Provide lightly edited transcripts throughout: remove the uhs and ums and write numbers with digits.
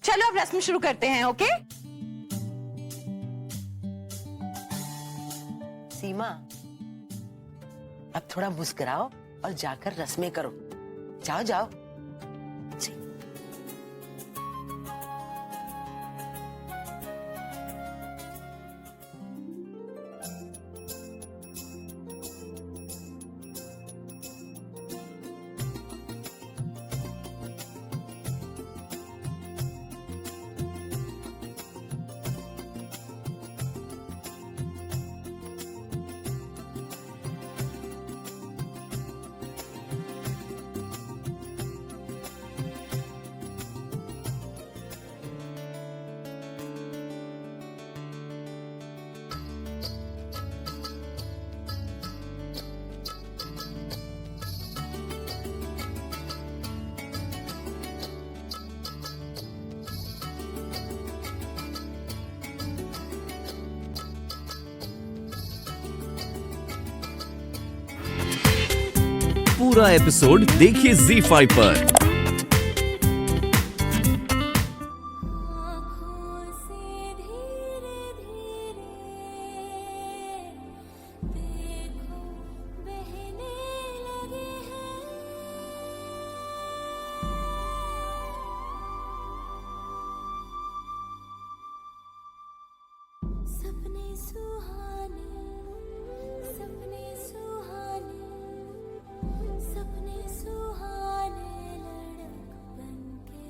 चलो अब रस्म शुरू करते हैं। ओके सीमा, अब थोड़ा मुस्कुराओ और जाकर रस्में करो। जाओ जाओ। जी। पूरा एपिसोड देखिए ZEE5 पर। सपने सुहाने, सपने सुहाने, सपने सुहाने लड़क बनके।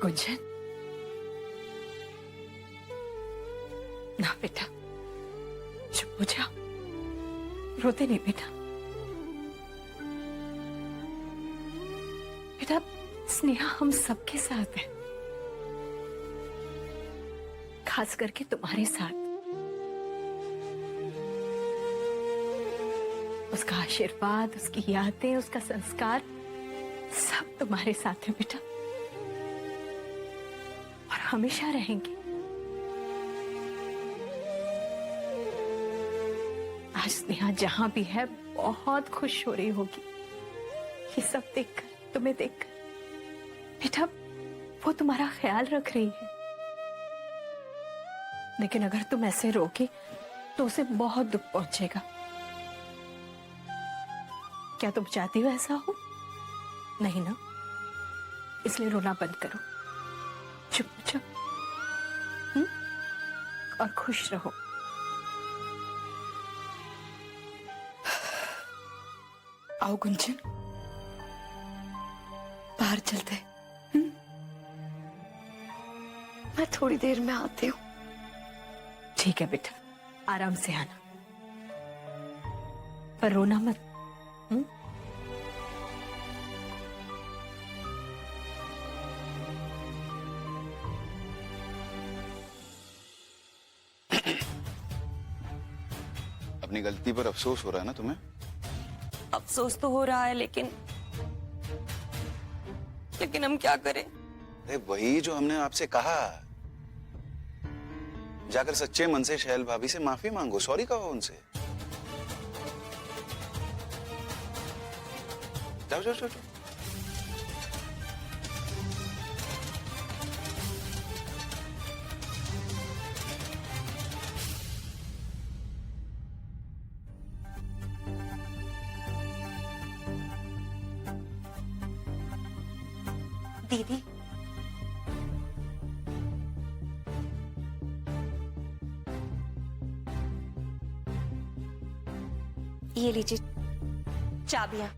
गुंजन, ना बेटा, चुप हो जा, रोते नहीं बेटा। बेटा स्नेहा हम सबके साथ है, खास करके तुम्हारे साथ। उसका आशीर्वाद, उसकी यादें, उसका संस्कार सब तुम्हारे साथ है बेटा, और हमेशा रहेंगे। आज स्नेहा जहां भी है बहुत खुश हो रही होगी ये सब देखकर, तुम्हें देखकर। बेटा वो तुम्हारा ख्याल रख रही है, लेकिन अगर तुम ऐसे रोगे तो उसे बहुत दुख पहुंचेगा। क्या तुम चाहती हो ऐसा हो? नहीं ना, इसलिए रोना बंद करो, चुप चुप, और खुश रहो। आओ गुंजन, बाहर चलते हैं। मैं थोड़ी देर में आती हूँ। ठीक है बेटा, आराम से आना, पर रोना मत। अपनी गलती पर अफसोस हो रहा है ना तुम्हें? अफसोस तो हो रहा है, लेकिन हम क्या करें? अरे वही जो हमने आपसे कहा, जाकर सच्चे मन से शैल भाभी से माफी मांगो, सॉरी कहो उनसे। जाओ जाओ जाओ, जाओ। दीदी, ये लीजिए चाबियां।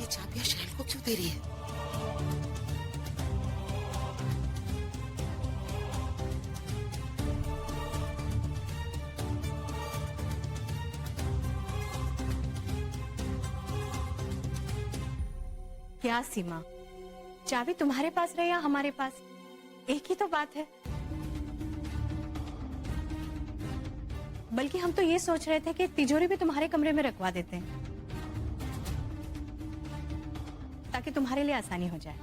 ये चाबियां शैल को क्यों दे रही है? क्या सीमा, चाबी तुम्हारे पास रहे या हमारे पास, एक ही तो बात है। बल्कि हम तो ये सोच रहे थे कि तिजोरी भी तुम्हारे कमरे में रखवा देते हैं, ताकि तुम्हारे लिए आसानी हो जाए।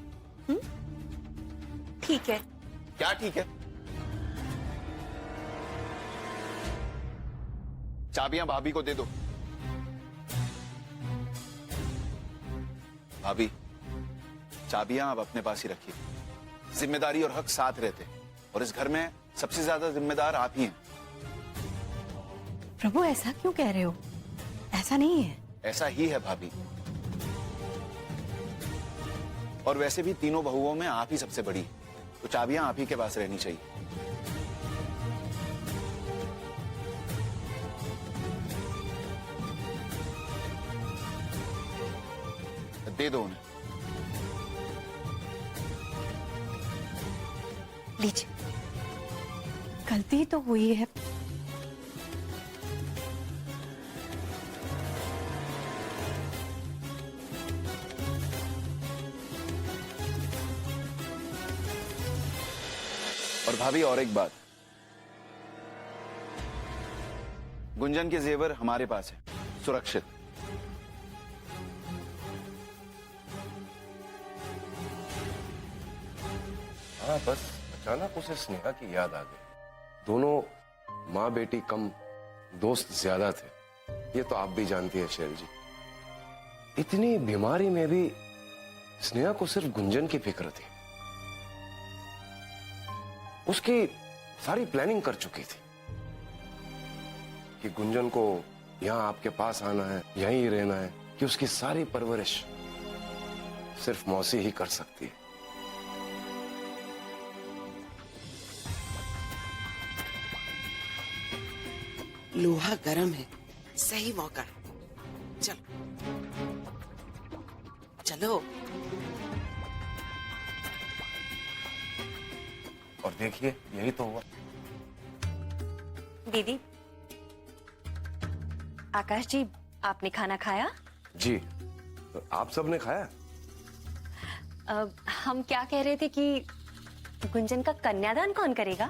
ठीक है। क्या ठीक है? चाबियां भाभी को दे दो। भाभी, चाबियां आप अपने पास ही रखिए। जिम्मेदारी और हक साथ रहते हैं, और इस घर में सबसे ज्यादा जिम्मेदार आप ही हैं। प्रभु, ऐसा क्यों कह रहे हो? ऐसा नहीं है। ऐसा ही है भाभी। और वैसे भी तीनों बहुओं में आप ही सबसे बड़ी, तो चाबियां आप ही के पास रहनी चाहिए। दे दो उन्हें। लीजिए। गलती तो हुई है, और भाभी, और एक बात, गुंजन के जेवर हमारे पास है, सुरक्षित। हाँ, बस अचानक उसे स्नेहा की याद आ गई। दोनों माँ बेटी कम दोस्त ज्यादा थे, ये तो आप भी जानती है शैल जी। इतनी बीमारी में भी स्नेहा को सिर्फ गुंजन की फिक्र थी। उसकी सारी प्लानिंग कर चुकी थी कि गुंजन को यहाँ आपके पास आना है, यहीं रहना है, कि उसकी सारी परवरिश सिर्फ मौसी ही कर सकती है। लोहा गर्म है, सही मौका है। चलो चलो। और देखिए, यही तो हुआ। दीदी, आकाश जी, आपने खाना खाया? जी, आप सबने खाया? हम क्या कह रहे थे कि गुंजन का कन्यादान कौन करेगा?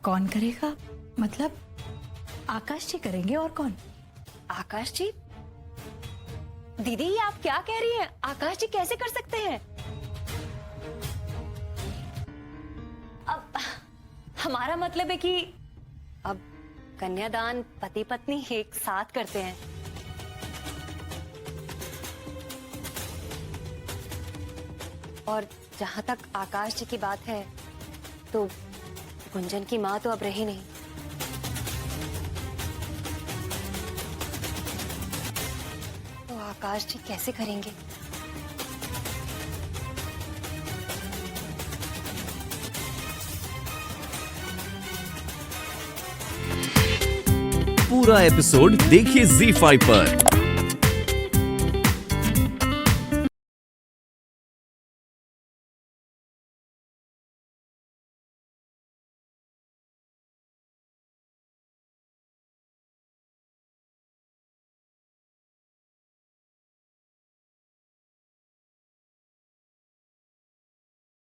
कौन करेगा? मतलब आकाश जी करेंगे, और कौन? आकाश जी? दीदी, ये आप क्या कह रही हैं? आकाश जी कैसे कर सकते हैं? अब हमारा मतलब है कि अब कन्यादान पति पत्नी एक साथ करते हैं। और जहां तक आकाश जी की बात है, तो गुंजन की मां तो अब रही नहीं। तो आकाश जी कैसे करेंगे? पूरा एपिसोड देखिए ZEE5 पर।